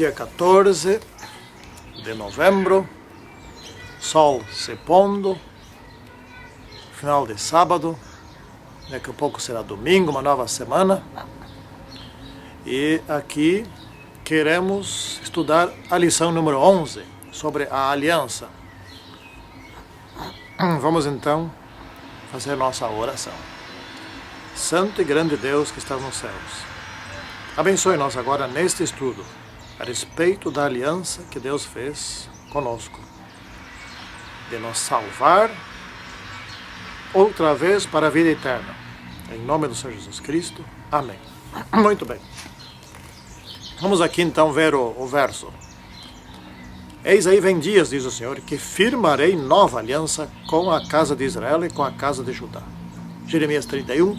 dia 14 de novembro, sol se pondo, final de sábado, daqui a pouco será domingo, uma nova semana, e aqui queremos estudar a lição número 11, sobre a aliança. Vamos então fazer nossa oração. Santo e grande Deus que está nos céus, abençoe-nos agora neste estudo, a respeito da aliança que Deus fez conosco, de nos salvar outra vez para a vida eterna. Em nome do Senhor Jesus Cristo. Amém. Muito bem. Vamos aqui então ver o verso. Eis aí vem dias, diz o Senhor, que firmarei nova aliança com a casa de Israel e com a casa de Judá. Jeremias 31.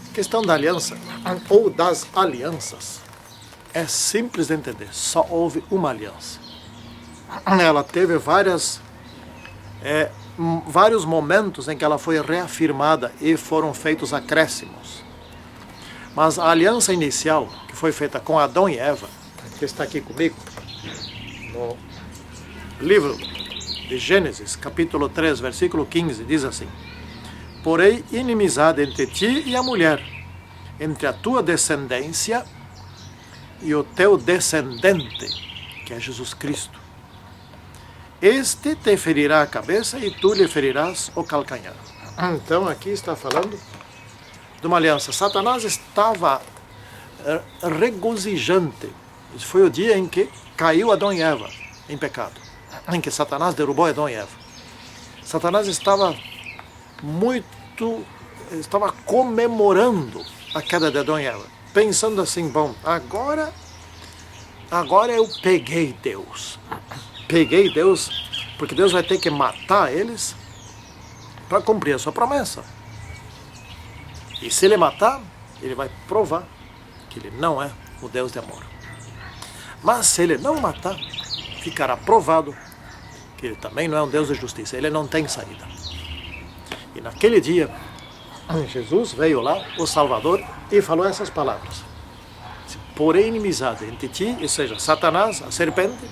A questão da aliança, ou das alianças, é simples de entender. Só houve uma aliança. Ela teve vários momentos em que ela foi reafirmada e foram feitos acréscimos. Mas a aliança inicial, que foi feita com Adão e Eva, que está aqui comigo, no livro de Gênesis, capítulo 3, versículo 15, diz assim: porém, inimizade entre ti e a mulher, entre a tua descendência e o teu descendente, que é Jesus Cristo. Este te ferirá a cabeça e tu lhe ferirás o calcanhar. Então aqui está falando de uma aliança. Satanás estava regozijante. Esse foi o dia em que caiu Adão e Eva em pecado, em que Satanás derrubou Adão e Eva. Satanás estava comemorando a queda de Adão e Eva, pensando assim: bom, agora eu peguei Deus, porque Deus vai ter que matar eles para cumprir a sua promessa. E se ele matar, ele vai provar que ele não é o Deus de amor. Mas se ele não matar, ficará provado que ele também não é um Deus de justiça, ele não tem saída. E naquele dia, Jesus veio lá, o Salvador, e falou essas palavras: porém inimizade entre ti, ou seja, Satanás, a serpente,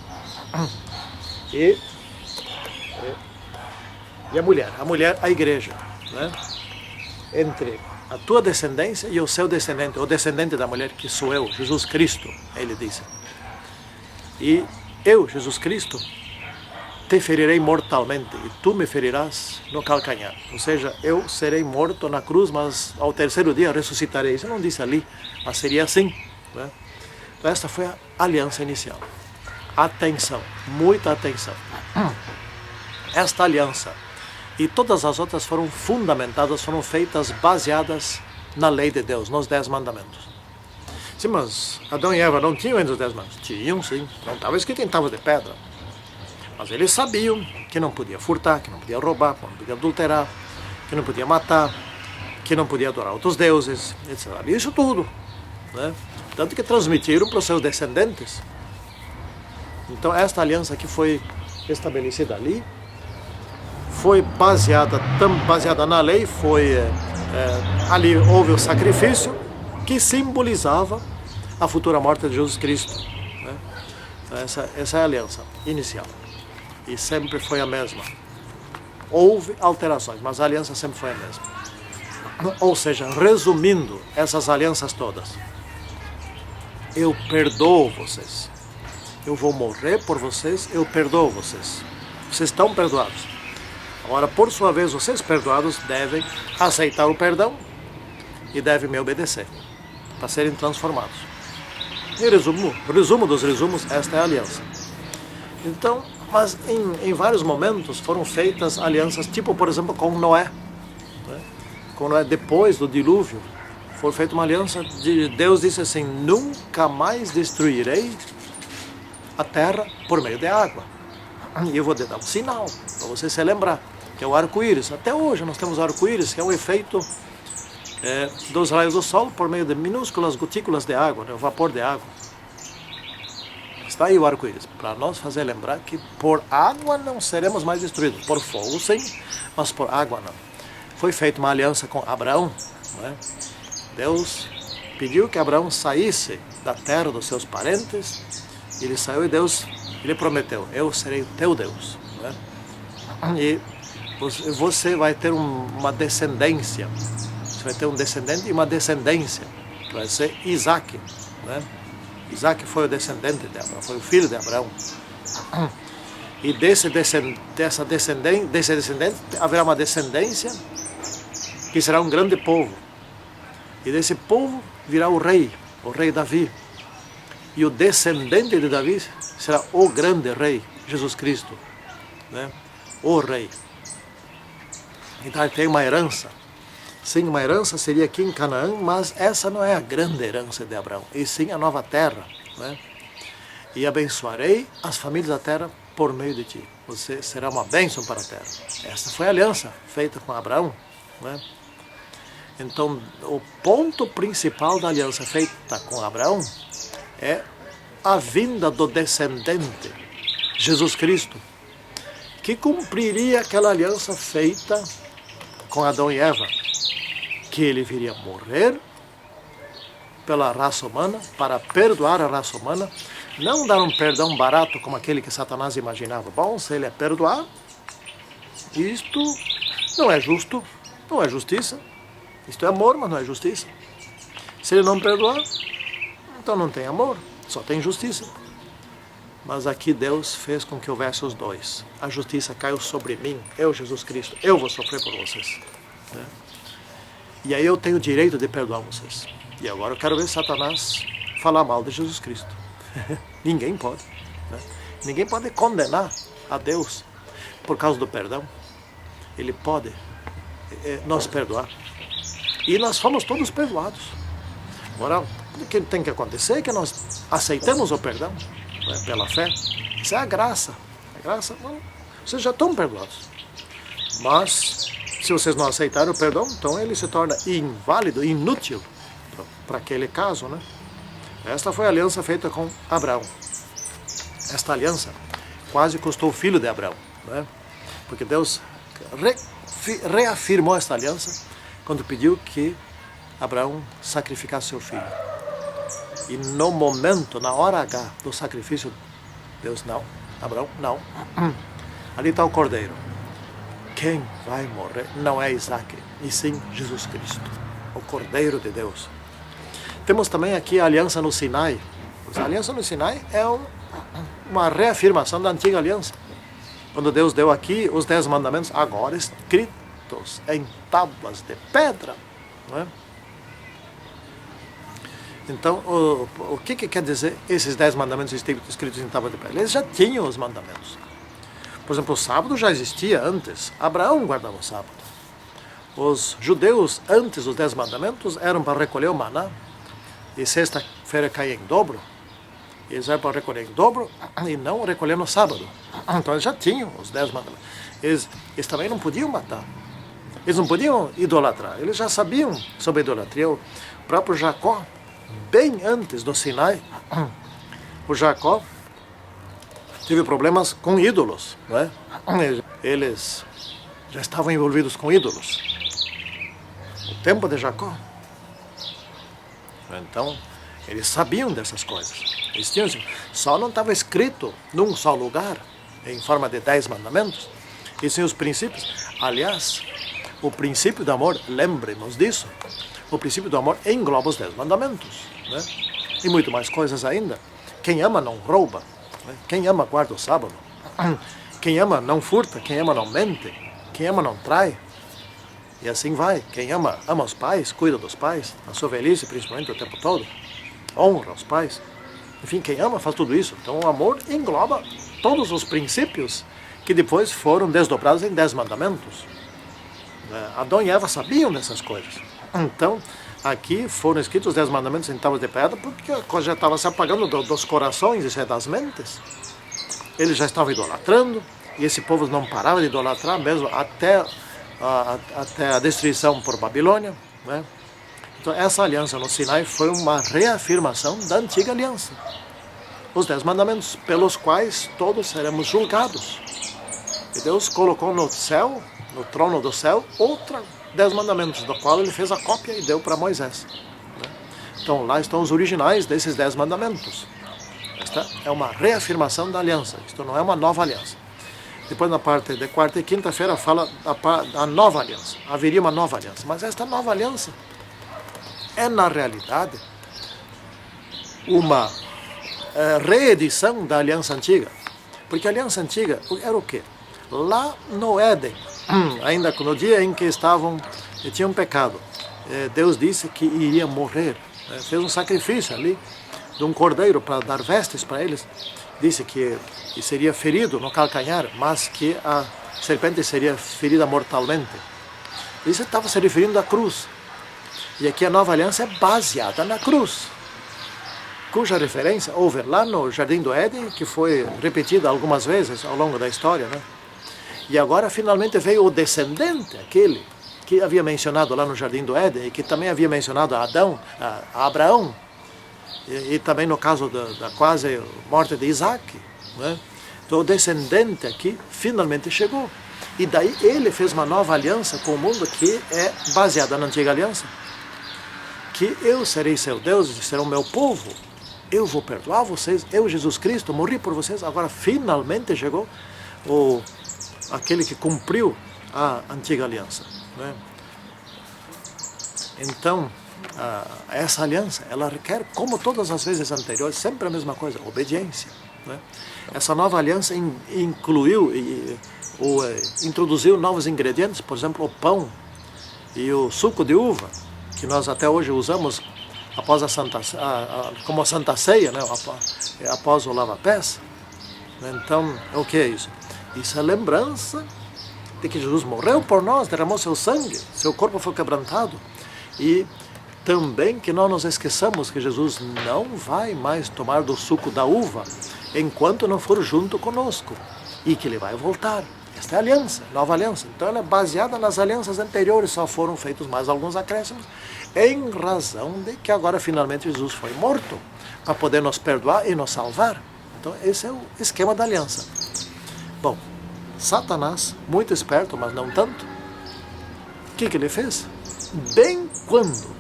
e a mulher, a igreja, né? Entre a tua descendência e o seu descendente, o descendente da mulher, que sou eu, Jesus Cristo, ele disse. E eu, Jesus Cristo, te ferirei mortalmente, e tu me ferirás no calcanhar. Ou seja, eu serei morto na cruz, mas ao terceiro dia ressuscitarei. Isso não disse ali, mas seria assim, né? Então esta foi a aliança inicial. Atenção, muita atenção. Esta aliança e todas as outras foram fundamentadas, foram feitas baseadas na lei de Deus, nos 10 mandamentos. Sim, mas Adão e Eva não tinham ainda os 10 mandamentos? Tinham, sim. Não estava escrito em tábuas de pedra. Mas eles sabiam que não podia furtar, que não podia roubar, que não podia adulterar, que não podia matar, que não podia adorar outros deuses, etc. Isso tudo, né? Tanto que transmitiram para os seus descendentes. Então esta aliança que foi estabelecida ali, foi baseada na lei, ali houve o sacrifício que simbolizava a futura morte de Jesus Cristo, né? Então essa é a aliança inicial, e sempre foi a mesma. Houve alterações, mas a aliança sempre foi a mesma. Ou seja, resumindo essas alianças todas: eu perdoo vocês, eu vou morrer por vocês, eu perdoo vocês, vocês estão perdoados. Agora, por sua vez, vocês perdoados devem aceitar o perdão e devem me obedecer para serem transformados. Em resumo dos resumos, esta é a aliança. Então, mas em vários momentos foram feitas alianças, tipo, por exemplo, com Noé, né? Com Noé, depois do dilúvio, foi feita uma aliança. Deus disse assim: nunca mais destruirei a terra por meio de água. E eu vou te dar um sinal para você se lembrar, que é o arco-íris. Até hoje nós temos o arco-íris, que é o efeito dos raios do sol por meio de minúsculas gotículas de água, né, o vapor de água. Está aí o arco-íris, para nos fazer lembrar que por água não seremos mais destruídos. Por fogo, sim, mas por água não. Foi feita uma aliança com Abraão, não é? Deus pediu que Abraão saísse da terra dos seus parentes. Ele saiu e Deus, ele prometeu, eu serei o teu Deus, né? E você vai ter uma descendência, você vai ter um descendente e uma descendência, que vai ser Isaac, né? Isaac foi o descendente de Abraão, foi o filho de Abraão. E desse descendente haverá uma descendência que será um grande povo. E desse povo virá o rei Davi. E o descendente de Davi será o grande rei, Jesus Cristo, né? O rei. Então ele tem uma herança. Sim, uma herança seria aqui em Canaã, mas essa não é a grande herança de Abraão, e sim a nova terra, né? E abençoarei as famílias da terra por meio de ti. Você será uma bênção para a terra. Esta foi a aliança feita com Abraão, né? Então, o ponto principal da aliança feita com Abraão é a vinda do descendente, Jesus Cristo, que cumpriria aquela aliança feita com Adão e Eva, que ele viria morrer pela raça humana, para perdoar a raça humana, não dar um perdão barato como aquele que Satanás imaginava. Bom, se ele é perdoar, isto não é justo, não é justiça. Isto é amor, mas não é justiça. Se ele não perdoar, então não tem amor, só tem justiça. Mas aqui Deus fez com que houvesse os dois. A justiça caiu sobre mim, eu, Jesus Cristo, eu vou sofrer por vocês, né? E aí eu tenho o direito de perdoar vocês. E agora eu quero ver Satanás falar mal de Jesus Cristo. Ninguém pode, né? Ninguém pode condenar a Deus por causa do perdão. Ele pode nos perdoar. E nós fomos todos perdoados. Agora, o que tem que acontecer é que nós aceitemos o perdão, né, pela fé. Isso é a graça. A graça, não, vocês já estão perdoados. Mas, se vocês não aceitarem o perdão, então ele se torna inválido, inútil para aquele caso, né? Esta foi a aliança feita com Abraão. Esta aliança quase custou o filho de Abraão, né? Porque Deus reafirmou esta aliança quando pediu que Abraão sacrificasse seu filho. E no momento, na hora H do sacrifício, Deus, não, Abraão, não. Ali está o cordeiro. Quem vai morrer não é Isaac, e sim Jesus Cristo, o Cordeiro de Deus. Temos também aqui a aliança no Sinai. A aliança no Sinai é uma reafirmação da antiga aliança. Quando Deus deu aqui os 10 mandamentos, agora escritos em tábuas de pedra, não é? Então, o que quer dizer esses 10 mandamentos escritos em tábuas de pedra? Eles já tinham os mandamentos. Por exemplo, o sábado já existia antes. Abraão guardava o sábado. Os judeus, antes dos 10 mandamentos, eram para recolher o maná. E sexta-feira caía em dobro. Eles eram para recolher em dobro e não recolher no sábado. Então eles já tinham os 10 mandamentos. Eles também não podiam matar. Eles não podiam idolatrar. Eles já sabiam sobre a idolatria. O próprio Jacó, bem antes do Sinai, o Jacó teve problemas com ídolos, não é? Eles já estavam envolvidos com ídolos. O tempo de Jacó. Então, eles sabiam dessas coisas. Eles tinham, só não estava escrito num só lugar, em forma de 10 mandamentos, e sim os princípios. Aliás, o princípio do amor, lembremos disso, o princípio do amor engloba os 10 mandamentos, né? E muito mais coisas ainda. Quem ama não rouba, né? Quem ama guarda o sábado, quem ama não furta, quem ama não mente, quem ama não trai. E assim vai. Quem ama, ama os pais, cuida dos pais, a sua velhice principalmente o tempo todo, honra os pais. Enfim, quem ama faz tudo isso. Então o amor engloba todos os princípios que depois foram desdobrados em 10 mandamentos. Adão e Eva sabiam dessas coisas. Então, aqui foram escritos os 10 mandamentos em tábuas de pedra, porque a coisa já estava se apagando dos corações e das mentes. Eles já estavam idolatrando, e esse povo não parava de idolatrar mesmo até a destruição por Babilônia, né? Então essa aliança no Sinai foi uma reafirmação da antiga aliança. Os 10 mandamentos pelos quais todos seremos julgados. E Deus colocou no céu, no trono do céu, outra 10 mandamentos, do qual ele fez a cópia e deu para Moisés, né? Então lá estão os originais desses 10 mandamentos. Esta é uma reafirmação da aliança, isto não é uma nova aliança. Depois na parte de quarta e quinta-feira fala a nova aliança, haveria uma nova aliança. Mas esta nova aliança é na realidade uma reedição da aliança antiga. Porque a aliança antiga era o quê? Lá no Éden, ainda no dia em que tinham pecado, Deus disse que iria morrer. Fez um sacrifício ali de um cordeiro para dar vestes para eles. Disse que seria ferido no calcanhar, mas que a serpente seria ferida mortalmente. Isso estava se referindo à cruz. E aqui a nova aliança é baseada na cruz, cuja referência houve lá no Jardim do Éden, que foi repetida algumas vezes ao longo da história, né? E agora finalmente veio o descendente, aquele que havia mencionado lá no Jardim do Éden, e que também havia mencionado a Abraão, e também no caso da quase morte de Isaac, né? Então o descendente aqui finalmente chegou. E daí ele fez uma nova aliança com o mundo que é baseada na antiga aliança. Que eu serei seu Deus, serão meu povo, eu vou perdoar vocês, eu, Jesus Cristo, morri por vocês, agora finalmente chegou aquele que cumpriu a antiga aliança, né? Então, essa aliança, ela requer, como todas as vezes anteriores, sempre a mesma coisa, obediência, né? Essa nova aliança incluiu introduziu novos ingredientes, por exemplo, o pão e o suco de uva, que nós até hoje usamos após como a Santa Ceia, né? Após o lava-pés. Então, o que é isso? Isso é lembrança de que Jesus morreu por nós, derramou seu sangue, seu corpo foi quebrantado. E também que não nos esqueçamos que Jesus não vai mais tomar do suco da uva enquanto não for junto conosco, e que ele vai voltar. Esta é a aliança, nova aliança. Então ela é baseada nas alianças anteriores, só foram feitos mais alguns acréscimos, em razão de que agora finalmente Jesus foi morto, para poder nos perdoar e nos salvar. Então esse é o esquema da aliança. Bom, Satanás, muito esperto, mas não tanto, o que ele fez? Bem quando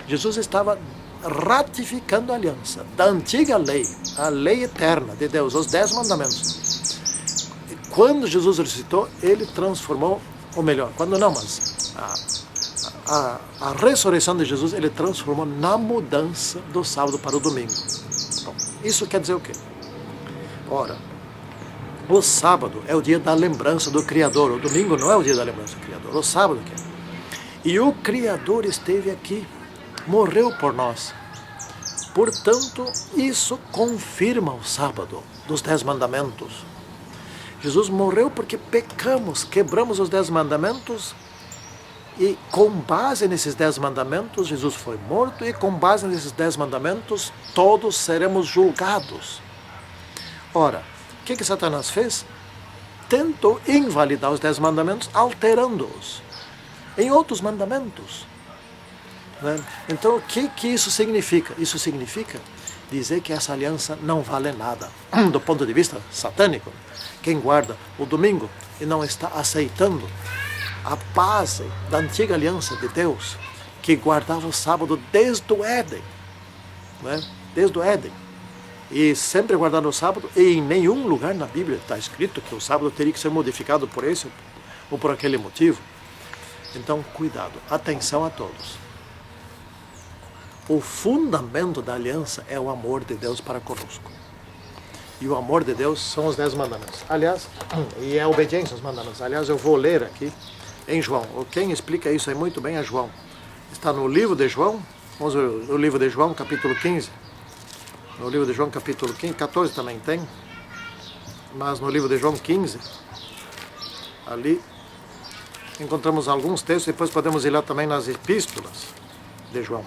Jesus estava ratificando a aliança da antiga lei, a lei eterna de Deus, os 10 mandamentos. Quando Jesus ressuscitou, ele transformou, ou melhor, quando não, mas a ressurreição de Jesus, ele transformou na mudança do sábado para o domingo. Bom, isso quer dizer o quê? Ora, o sábado é o dia da lembrança do Criador, o domingo não é o dia da lembrança do Criador, o sábado que é. E o Criador esteve aqui, morreu por nós. Portanto, isso confirma o sábado dos 10 mandamentos. Jesus morreu porque pecamos, quebramos os 10 mandamentos, e com base nesses 10 mandamentos, Jesus foi morto, e com base nesses 10 mandamentos, todos seremos julgados. Ora, o que Satanás fez? Tentou invalidar os 10 mandamentos, alterando-os em outros mandamentos, né? Então, o que isso significa? Isso significa dizer que essa aliança não vale nada, do ponto de vista satânico. Quem guarda o domingo e não está aceitando a base da antiga aliança de Deus, que guardava o sábado desde o Éden, né? Desde o Éden, e sempre guardando o sábado, e em nenhum lugar na Bíblia está escrito que o sábado teria que ser modificado por esse ou por aquele motivo. Então, cuidado, atenção a todos. O fundamento da aliança é o amor de Deus para conosco. E o amor de Deus são os 10 mandamentos. Aliás, e é a obediência aos mandamentos. Aliás, eu vou ler aqui em João. Quem explica isso aí muito bem é João. Está no livro de João, vamos ver o livro de João, capítulo 15. No livro de João, capítulo 15, 14 também tem. Mas no livro de João 15, ali encontramos alguns textos, depois podemos ir lá também nas epístolas de João.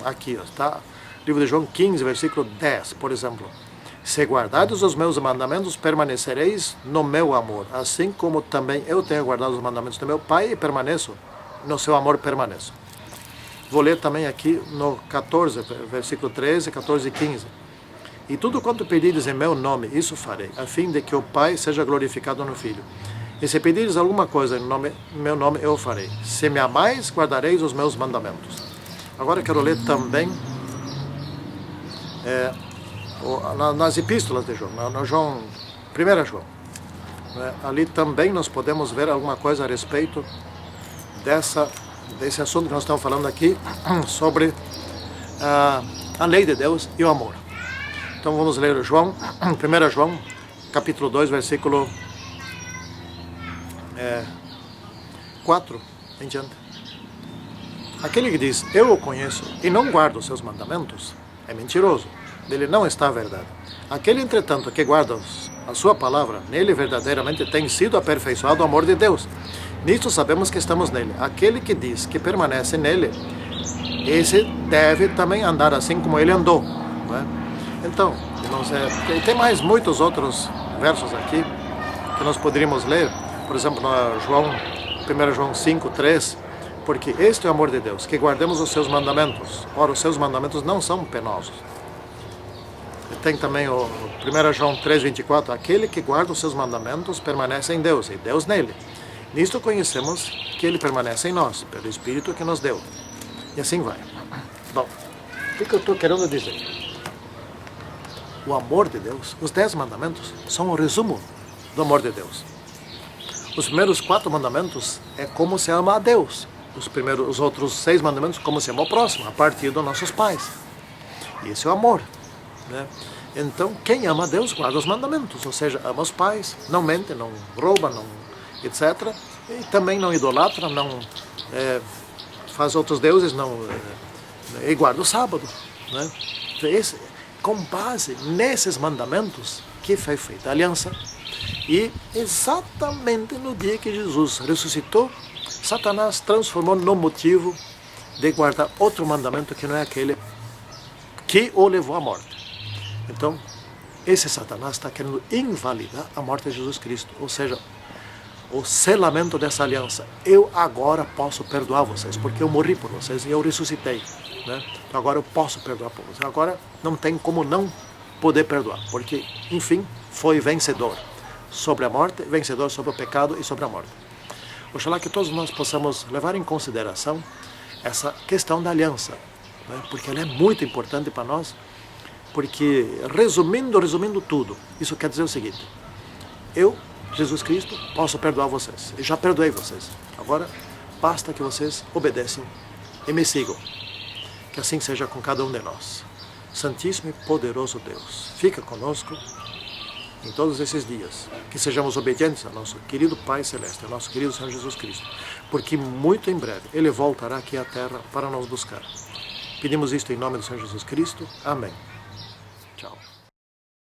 Aqui, está. Livro de João 15, versículo 10, por exemplo. Se guardados os meus mandamentos, permanecereis no meu amor, assim como também eu tenho guardado os mandamentos do meu Pai e permaneço, no seu amor permaneço. Vou ler também aqui no 14, versículo 13, 14 e 15. E tudo quanto pedires em meu nome, isso farei, a fim de que o Pai seja glorificado no Filho. E se pedires alguma coisa em meu nome, eu farei. Se me amais, guardareis os meus mandamentos. Agora quero ler também nas epístolas de João, no João, 1 João, ali também nós podemos ver alguma coisa a respeito desse assunto que nós estamos falando aqui, sobre a lei de Deus e o amor. Então vamos ler João, 1 João, capítulo 2, versículo 4 em diante. Aquele que diz, eu o conheço, e não guarda os seus mandamentos, é mentiroso, nele não está a verdade. Aquele, entretanto, que guarda a sua palavra, nele verdadeiramente tem sido aperfeiçoado o amor de Deus. Nisto sabemos que estamos nele. Aquele que diz que permanece nele, esse deve também andar assim como ele andou. Não é? Então, irmãos, tem mais muitos outros versos aqui que nós poderíamos ler. Por exemplo, no 1 João 5, 3, porque este é o amor de Deus, que guardemos os seus mandamentos. Ora, os seus mandamentos não são penosos. E tem também o 1 João 3, 24, aquele que guarda os seus mandamentos permanece em Deus, e Deus nele. Nisto conhecemos que ele permanece em nós, pelo Espírito que nos deu. E assim vai. Bom, o que eu estou querendo dizer? O amor de Deus, os 10 mandamentos, são o resumo do amor de Deus. Os primeiros 4 mandamentos é como se ama a Deus. Os outros 6 mandamentos, como se ama o próximo, a partir dos nossos pais. E esse é o amor. Né? Então, quem ama a Deus guarda os mandamentos, ou seja, ama os pais, não mente, não rouba, não, etc. E também não idolatra, não faz outros deuses, e guarda o sábado. Né? Então, com base nesses mandamentos que foi feita a aliança. E exatamente no dia que Jesus ressuscitou, Satanás transformou no motivo de guardar outro mandamento que não é aquele que o levou à morte. Então, esse Satanás está querendo invalidar a morte de Jesus Cristo, ou seja, o selamento dessa aliança. Eu agora posso perdoar vocês, porque eu morri por vocês e eu ressuscitei. Né? Então agora eu posso perdoar por vocês. Agora não tem como não poder perdoar, porque, enfim, foi vencedor sobre a morte, vencedor sobre o pecado e sobre a morte. Oxalá que todos nós possamos levar em consideração essa questão da aliança, né? Porque ela é muito importante para nós, porque, resumindo tudo, isso quer dizer o seguinte: eu, Jesus Cristo, posso perdoar vocês, eu já perdoei vocês, agora basta que vocês obedeçam e me sigam, que assim seja com cada um de nós. Santíssimo e poderoso Deus, fica conosco em todos esses dias, que sejamos obedientes ao nosso querido Pai Celeste, ao nosso querido Senhor Jesus Cristo, porque muito em breve Ele voltará aqui à terra para nos buscar. Pedimos isto em nome do Senhor Jesus Cristo. Amém.